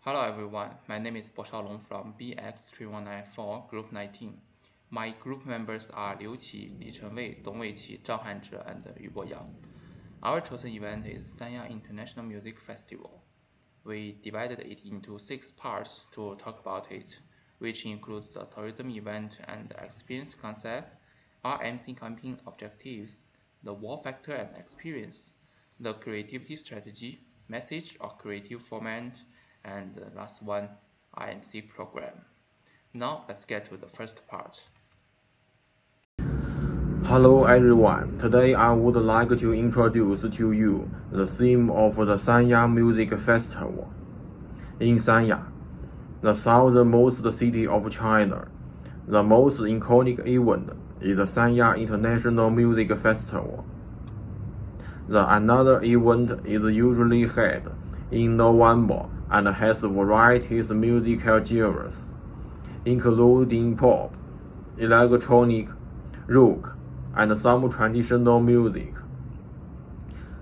Hello everyone, my name is Shaolong from BX3194 Group 19. My group members are Liuqi, Li Chewei, Dong Weiqi, Zhao Hanzhe, and Boyang Yu. Our chosen event is Sanya International Music Festival. We divided it into 6 parts to talk about it, which includes the tourism event and experience concept, RMC campaign objectives, the wow factor and experience, the creativity strategy, message or creative format, and the last one, IMC program. Now let's get to the first part. Hello everyone, today I would like to introduce to you the theme of the Sanya Music Festival. In Sanya, the southernmost city of China, the most iconic event is the Sanya International Music Festival. Another event is usually held in November and has various musical genres, including pop, electronic, rock, and some traditional music.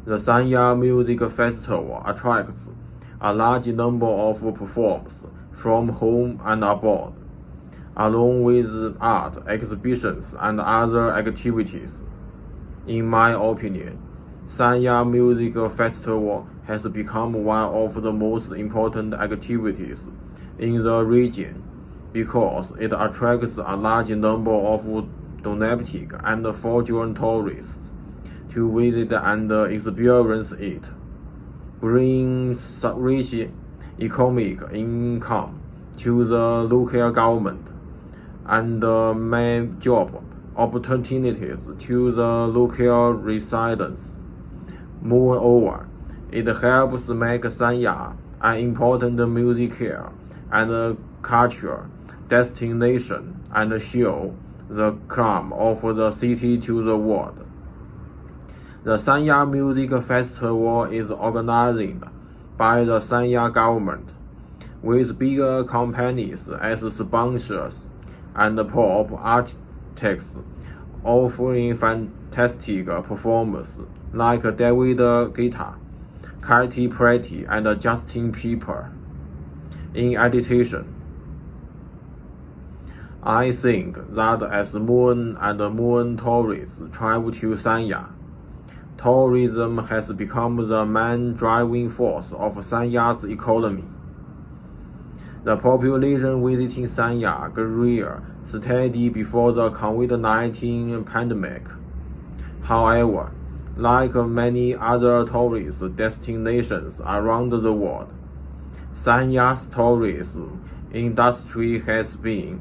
The Sanya Music Festival attracts a large number of performers from home and abroad, along with art exhibitions and other activities. In my opinion, Sanya Music Festival has become one of the most important activities in the region because it attracts a large number of domestic and foreign tourists to visit and experience it, brings rich economic income to the local government, and many job opportunities to the local residents. Moreover, it helps make Sanya an important musical and cultural destination and show the charm of the city to the world. The Sanya Music Festival is organized by the Sanya government, with bigger companies as sponsors and pop artists offering fantastic performers like David Guetta, Katy Perry, and Justin Bieber. In addition, I think that as more and more tourists travel to Sanya, tourism has become the main driving force of Sanya's economy. The population visiting Sanya grew steady before the COVID-19 pandemic. However, like many other tourist destinations around the world, Sanya's tourism industry has been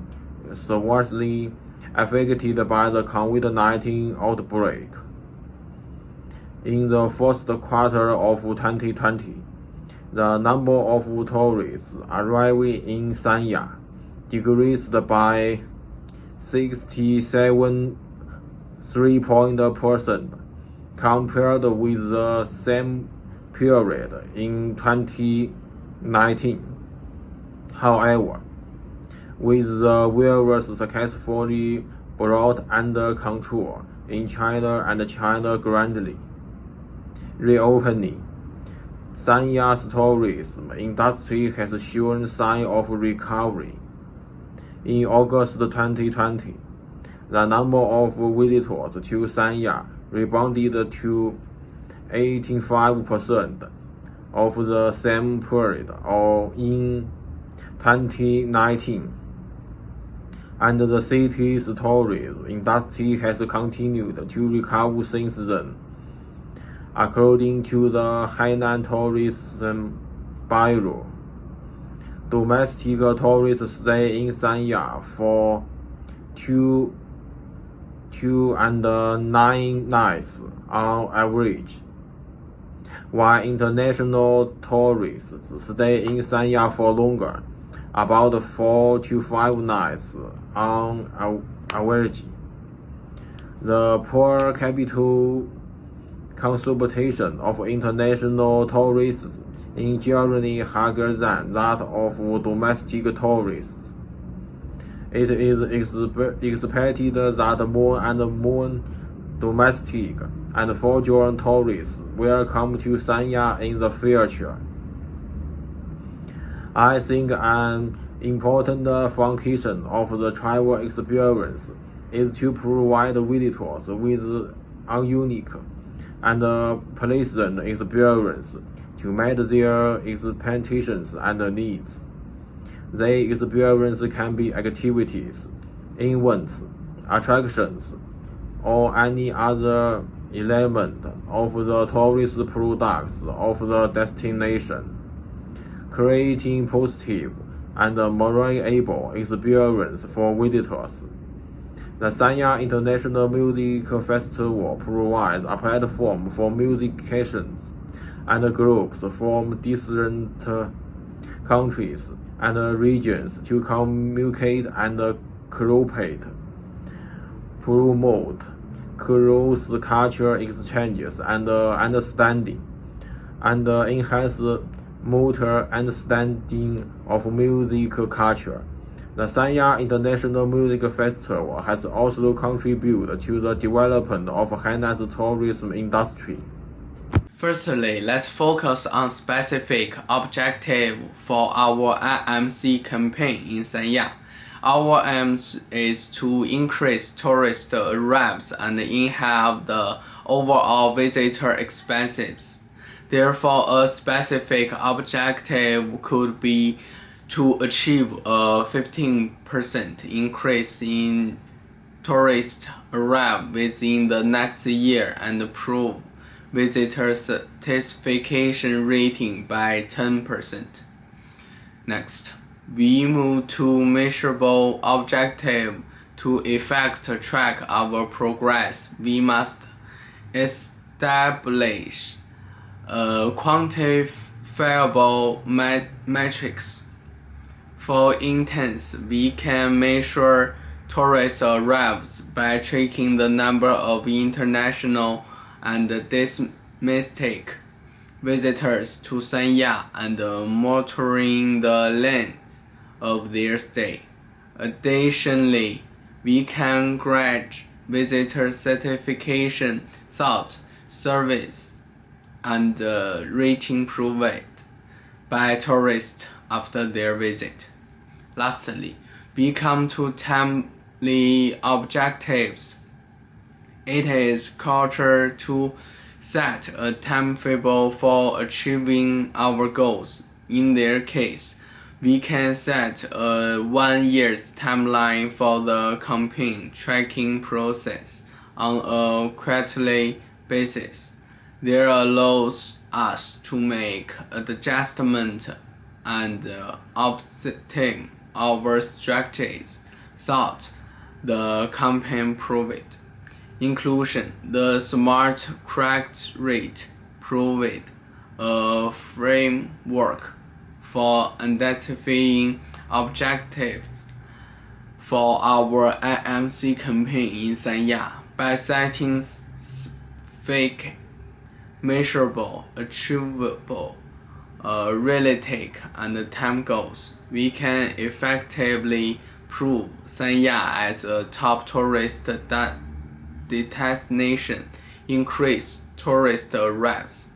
severely affected by the COVID-19 outbreak. In the first quarter of 2020, the number of tourists arriving in Sanya decreased by 67.3% compared with the same period in 2019. However, with the virus successfully brought under control in China and China gradually reopening, Sanya's tourism industry has shown signs of recovery. In August 2020, the number of visitors to Sanya rebounded to 85% of the same period or in 2019, and the city's tourism industry has continued to recover since then. According to the Hainan Tourism Bureau, domestic tourists stay in Sanya for 2 and 9 nights on average, while international tourists stay in Sanya for longer, about 4 to 5 nights on average. The per capita consumption of international tourists in Germany higher than that of domestic tourists. It is expected that more and more domestic and foreign tourists will come to Sanya in the future. I think an important function of the travel experience is to provide visitors with a unique and pleasant experience to meet their expectations and needs. The experience can be activities, events, attractions, or any other element of the tourist products of the destination, creating positive and memorable experience for visitors. The Sanya International Music Festival provides a platform for musicians and groups from different countries and regions to communicate and cooperate, promote cross-cultural exchanges and understanding, and enhance mutual understanding of music culture. The Sanya International Music Festival has also contributed to the development of Hainan tourism industry. Firstly, let's focus on specific objective for our IMC campaign in Sanya. Our aim is to increase tourist arrivals and enhance the overall visitor expenses. Therefore, a specific objective could be to achieve a 15% increase in tourist arrival within the next year and improve visitor satisfaction rating by 10%. Next, we move to measurable objective. To effect track our progress, we must establish quantifiable metrics. For instance, we can measure tourist arrivals by tracking the number of international and domestic visitors to Sanya and monitoring the length of their stay. Additionally, we can grade visitor certification, thought, service, and rating provided by tourists after their visit. Lastly, we come to timely objectives. It is culture to set a timetable for achieving our goals. In their case, we can set a 1 year's timeline for the campaign tracking process on a quarterly basis. This allows us to make adjustments and optimize our strategies throughout the campaign proved. Inclusion, the smart correct rate proved a framework for identifying objectives for our IMC campaign in Sanya. By setting specific, measurable, achievable, realistic, and time goals, we can effectively prove Sanya as a top tourist destination, increase tourist arrivals,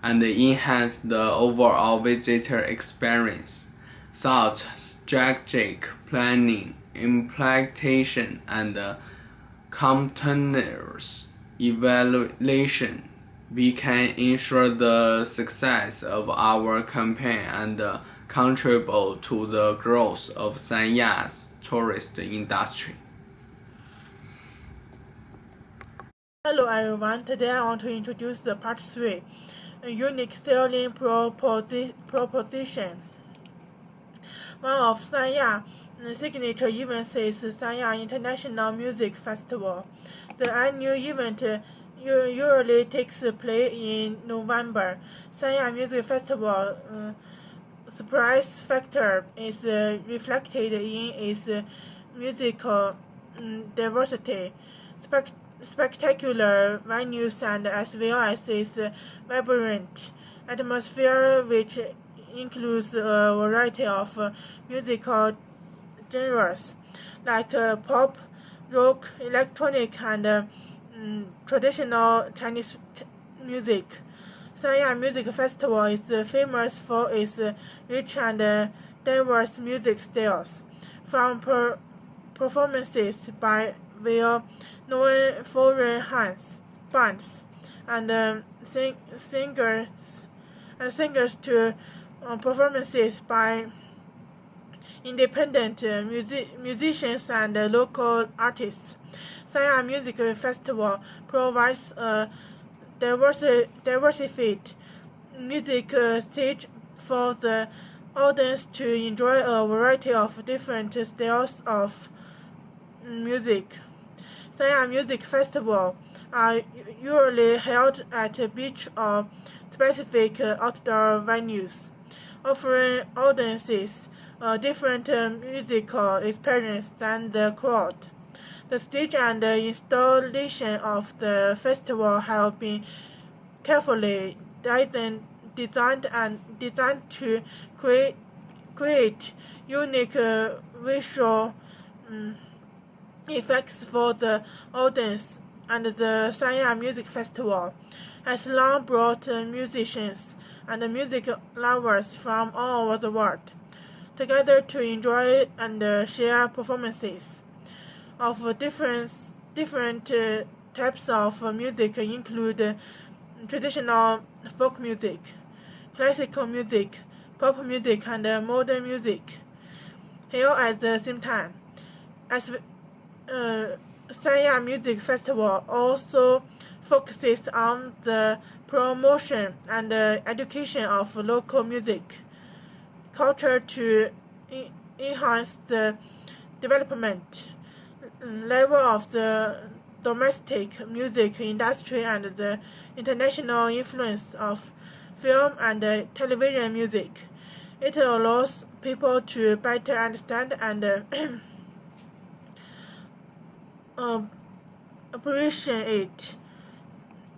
and enhance the overall visitor experience. Through strategic planning, implementation, and continuous evaluation, we can ensure the success of our campaign and contribute to the growth of Sanya's tourist industry. Hello everyone, today I want to introduce the part 3, a unique selling proposition. One of Sanya's signature events is Sanya International Music Festival. The annual event usually takes place in November. Sanya Music Festival surprise factor is reflected in its musical diversity, spectacular venues, and as well as its vibrant atmosphere, which includes a variety of musical genres like pop, rock, electronic, and traditional Chinese music. Sanya Music Festival is famous for its rich and diverse music styles, from performances by well-known foreign bands and singers to performances by independent musicians and local artists. Sanya Music Festival provides a diversified music stage for the audience to enjoy a variety of different styles of music. Sanya Music Festival are usually held at beach or specific outdoor venues, offering audiences a different musical experience than the crowd. The stage and the installation of the festival have been carefully designed to create unique visual effects for the audience, and the Sanya Music Festival has long brought musicians and music lovers from all over the world together to enjoy and share performances of different types of music, include traditional folk music, classical music, pop music, and modern music, here at the same time. As Sanya Music Festival also focuses on the promotion and education of local music culture to enhance the development level of the domestic music industry and the international influence of film and television music. It allows people to better understand and appreciate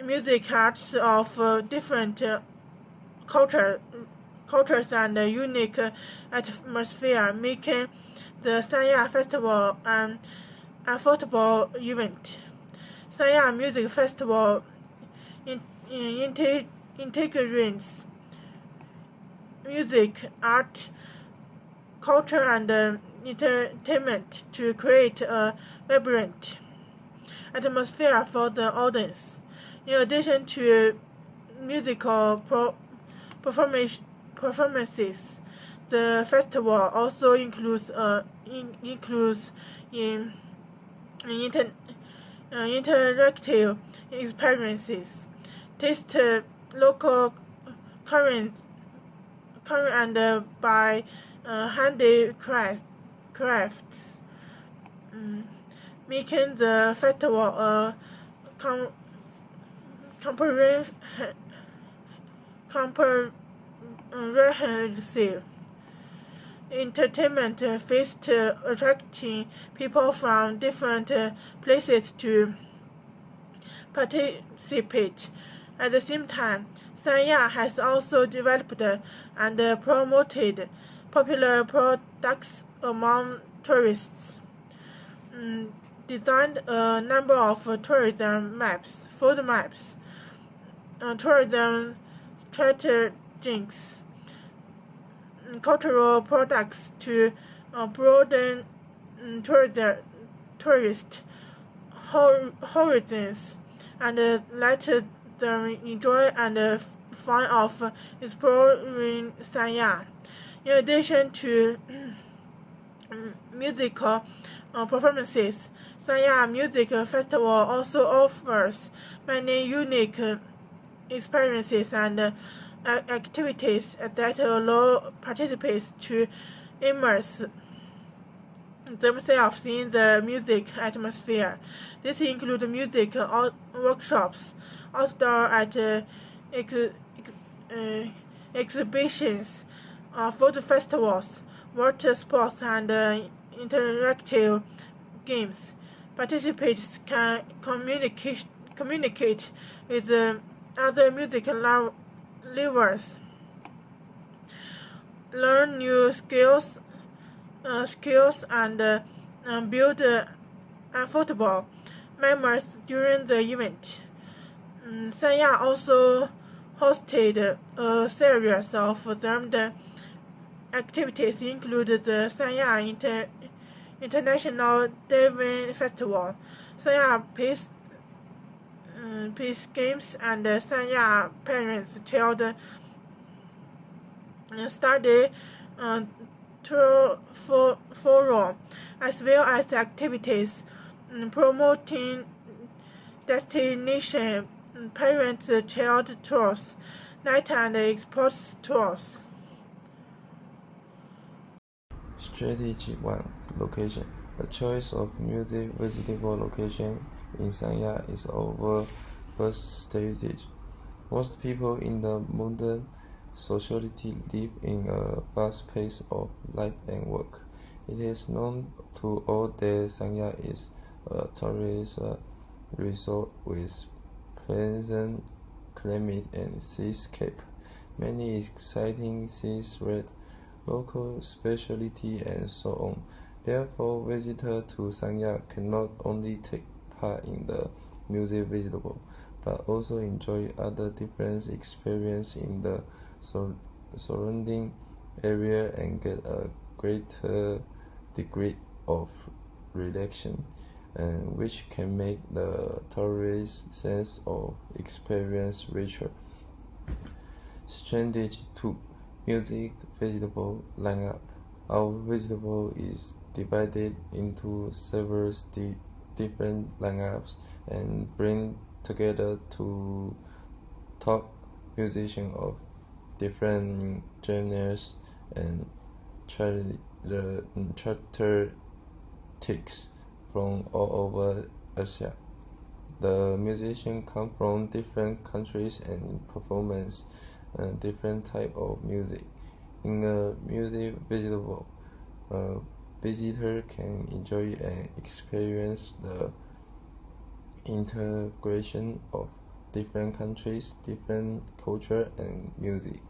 music arts of different cultures and unique atmosphere, making the Sanya Festival an affordable event. Sanya Music Festival integrates music, art, culture, and entertainment to create a vibrant atmosphere for the audience. In addition to musical performances, the festival also includes interactive experiences, taste local current and by handicrafts, making the festival a comprehensive entertainment feast, attracting people from different places to participate. At the same time, Sanya has also developed and promoted popular products among tourists, designed a number of tourism maps, food maps, tourism strategies, cultural products to broaden tourist horizons and let them enjoy and fun of exploring Sanya. In addition to musical performances, Sanya Music Festival also offers many unique experiences and activities that allow participants to immerse themselves in the music atmosphere. This includes music workshops, outdoor exhibitions, food festivals, water sports, and interactive games. Participants can communicate with other music lovers, learn new skills and build unforgettable memories during the event. Sanya also hosted a series of themed activities include the Sanya International Diving Festival, Sanya Peace Games, and Sanya Parents Child Study Forum, as well as activities promoting destination parent-child tours, night and sports tours. Strategy 1. Location. The choice of music vegetable location in Sanya is our first strategy. Most people in the modern society live in a fast pace of life and work. It is known to all that Sanya is a tourist resort with pleasant climate and seascape, many exciting seas red, local specialty, and so on. Therefore, visitors to Sanya can not only take part in the music festival, but also enjoy other different experiences in the surrounding area and get a greater degree of relaxation, which can make the tourist sense of experience richer. Strategy 2. Music festival lineup. Our festival is divided into several different lineups and bring together to top musicians of different genres and characteristics from all over Asia. The musicians come from different countries and performance different type of music. In a music festival, a visitor can enjoy and experience the integration of different countries, different culture and music,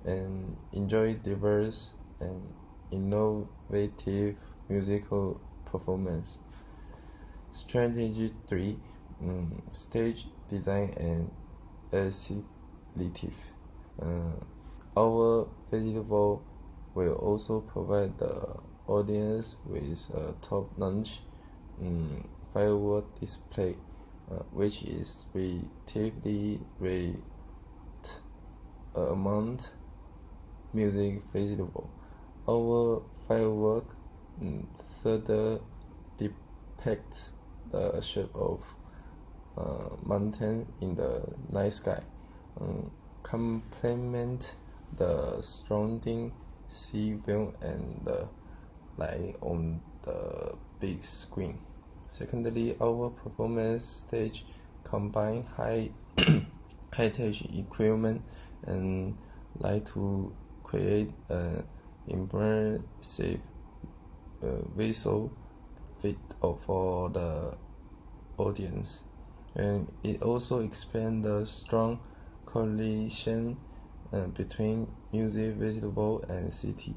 and enjoy diverse and innovative musical performance. Strategy 3. Stage design and facilities. Our festival will also provide the audience with a top-notch firework display, which is relatively rare among music festival. Our firework further depicts the shape of mountain in the night sky, complement the surrounding sea view and the light on the big screen. Secondly, our performance stage combine high-tech equipment and light to create an immersive visual fit for the audience, and it also expands the strong correlation between music festival and city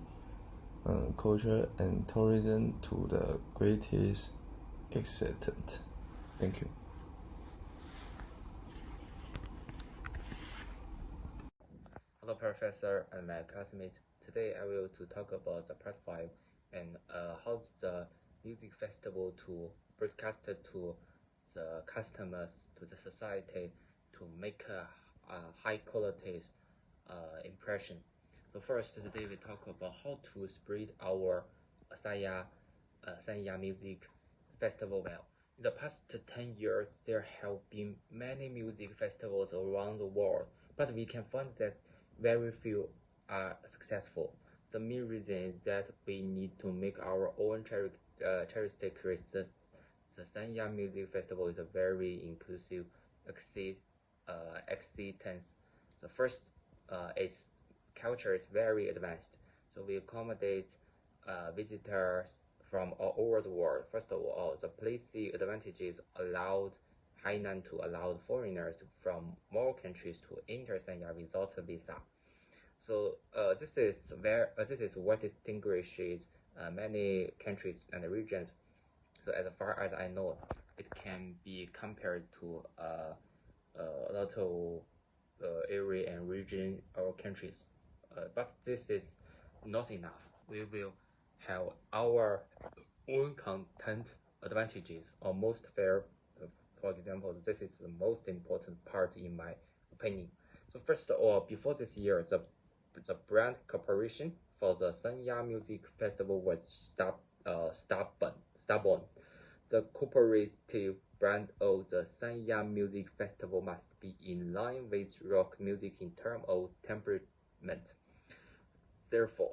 culture and tourism to the greatest extent. Thank you. Hello, Professor and my classmates. Today I will to talk about the part 5 and how the music festival to broadcast to the customers, to the society, to make a high quality impression. So first, today we talk about how to spread our Sanya music festival well. In the past 10 years, there have been many music festivals around the world, but we can find that very few are successful. The main reason is that we need to make our own characteristics. The Sanya Music Festival is a very inclusive existence. The first, its culture is very advanced, so we accommodate visitors from all over the world. First of all, the policy advantages allowed Hainan to allow foreigners from more countries to enter Sanya without a visa. So this is what distinguishes many countries and regions. So as far as I know, it can be compared to a lot of area and region or countries. But this is not enough. We will have our own content advantages or most fair. For example, this is the most important part in my opinion. So first of all, before this year, the brand cooperation for the Sanya Music Festival was stubborn. The cooperative brand of the Sanya Music Festival must be in line with rock music in terms of temperament. Therefore,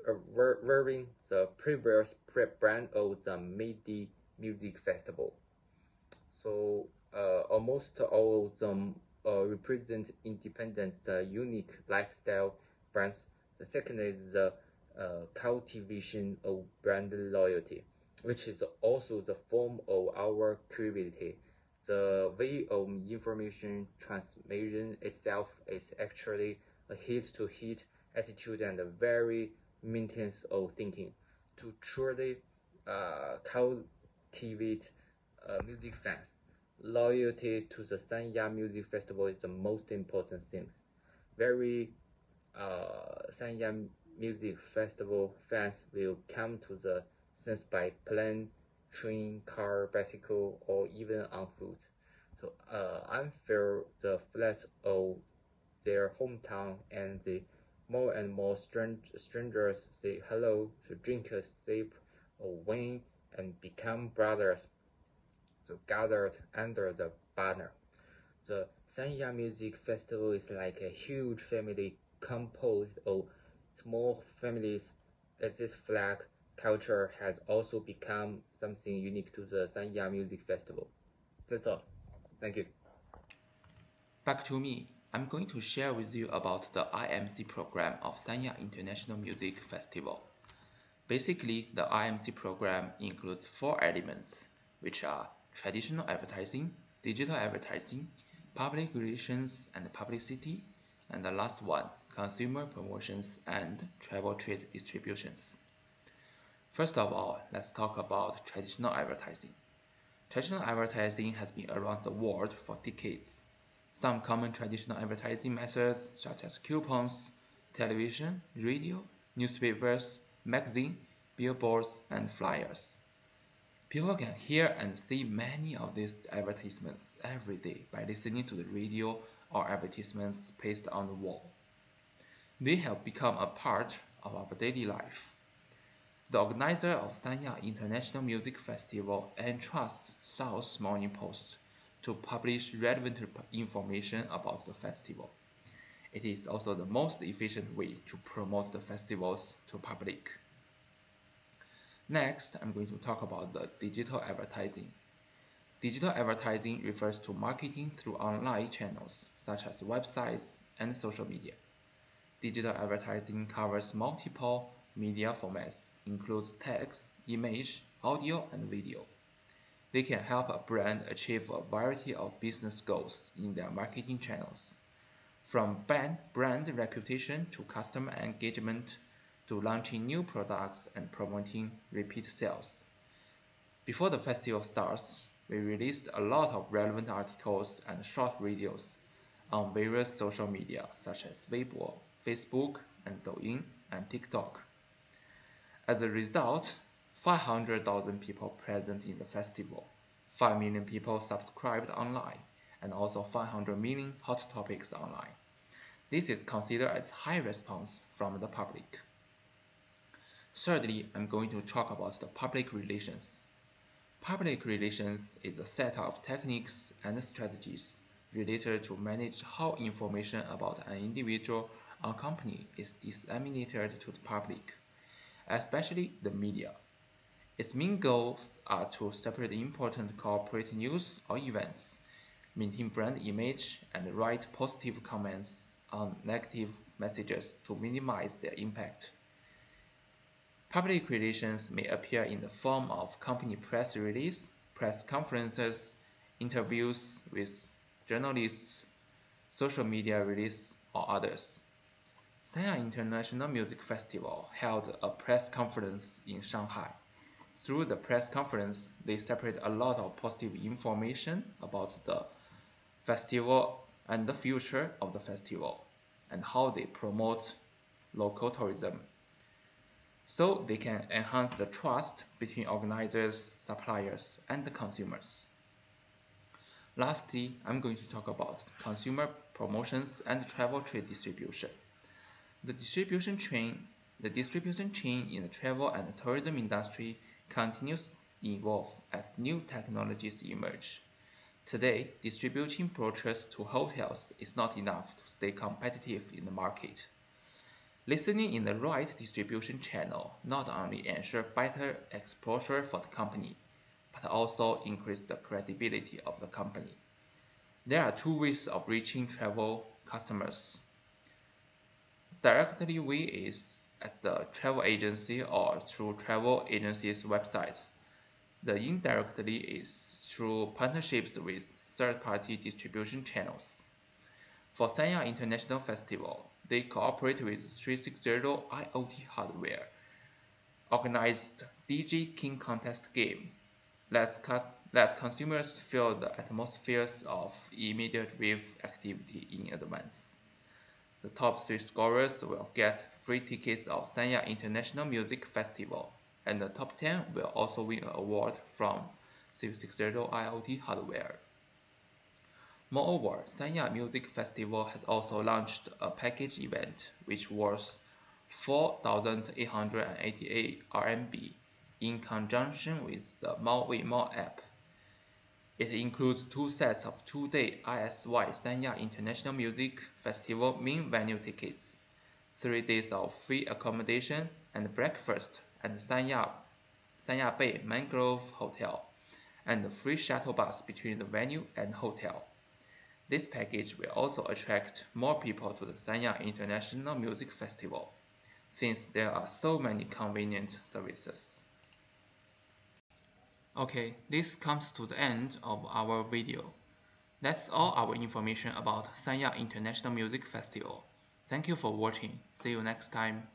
observing the previous brand of the MIDI Music Festival. So almost all of them represent independent, unique lifestyle brands. The second is the cultivation of brand loyalty, which is also the form of our creativity. The way of information transmission itself is actually a hit-to-hit attitude and a very maintenance of thinking to truly cultivate music fans. Loyalty to the Sanya Music Festival is the most important thing. Very Sanya Music Festival fans will come to the sense by plane, train, car, bicycle, or even on foot. So unfeel the flat of their hometown, and the more and more strangers say hello to drink a sip of wine and become brothers. So gathered under the banner. The Sanya Music Festival is like a huge family composed of small families. As this flag culture has also become something unique to the Sanya Music Festival. That's all. Thank you. Back to me. I'm going to share with you about the IMC program of Sanya International Music Festival. Basically, the IMC program includes 4 elements, which are traditional advertising, digital advertising, public relations and publicity, and the last one, consumer promotions and travel trade distributions. First of all, let's talk about traditional advertising. Traditional advertising has been around the world for decades. Some common traditional advertising methods such as coupons, television, radio, newspapers, magazine, billboards, and flyers. People can hear and see many of these advertisements every day by listening to the radio or advertisements pasted on the wall. They have become a part of our daily life. The organizer of Sanya International Music Festival entrusts South Morning Post to publish relevant information about the festival. It is also the most efficient way to promote the festivals to public. Next, I'm going to talk about the digital advertising. Digital advertising refers to marketing through online channels such as websites and social media. Digital advertising covers multiple media formats, includes text, image, audio, and video. They can help a brand achieve a variety of business goals in their marketing channels, from brand reputation to customer engagement to launching new products and promoting repeat sales. Before the festival starts, we released a lot of relevant articles and short videos on various social media such as Weibo, Facebook, and Douyin, and TikTok. As a result, 500,000 people present in the festival, 5 million people subscribed online, and also 500 million hot topics online. This is considered as high response from the public. Thirdly, I'm going to talk about the public relations. Public relations is a set of techniques and strategies related to manage how information about an individual or company is disseminated to the public, especially the media. Its main goals are to separate important corporate news or events, maintain brand image, and write positive comments on negative messages to minimize their impact. Public relations may appear in the form of company press release, press conferences, interviews with journalists, social media release, or others. Sanya International Music Festival held a press conference in Shanghai. Through the press conference, they separate a lot of positive information about the festival and the future of the festival, and how they promote local tourism, so they can enhance the trust between organizers, suppliers, and the consumers. Lastly, I'm going to talk about consumer promotions and travel trade distribution. The distribution chain in the travel and tourism industry continues to evolve as new technologies emerge. Today, distributing brochures to hotels is not enough to stay competitive in the market. Listening in the right distribution channel not only ensure better exposure for the company, but also increase the credibility of the company. There are two ways of reaching travel customers. Directly way is at the travel agency or through travel agency's websites. The indirectly is through partnerships with third-party distribution channels. For Sanya International Festival, they cooperate with 360 IoT Hardware, organized DJ King Contest game. Let consumers feel the atmospheres of immediate wave activity in advance. The top 3 scorers will get free tickets of Sanya International Music Festival, and the top 10 will also win an award from 360 IoT Hardware. Moreover, Sanya Music Festival has also launched a package event which was 4,888 RMB in conjunction with the Weiqi app. It includes 2 sets of 2-day ISY Sanya International Music Festival main venue tickets, 3 days of free accommodation and breakfast at Sanya Bay Mangrove Hotel, and a free shuttle bus between the venue and hotel. This package will also attract more people to the Sanya International Music Festival, since there are so many convenient services. Okay, this comes to the end of our video. That's all our information about Sanya International Music Festival. Thank you for watching. See you next time.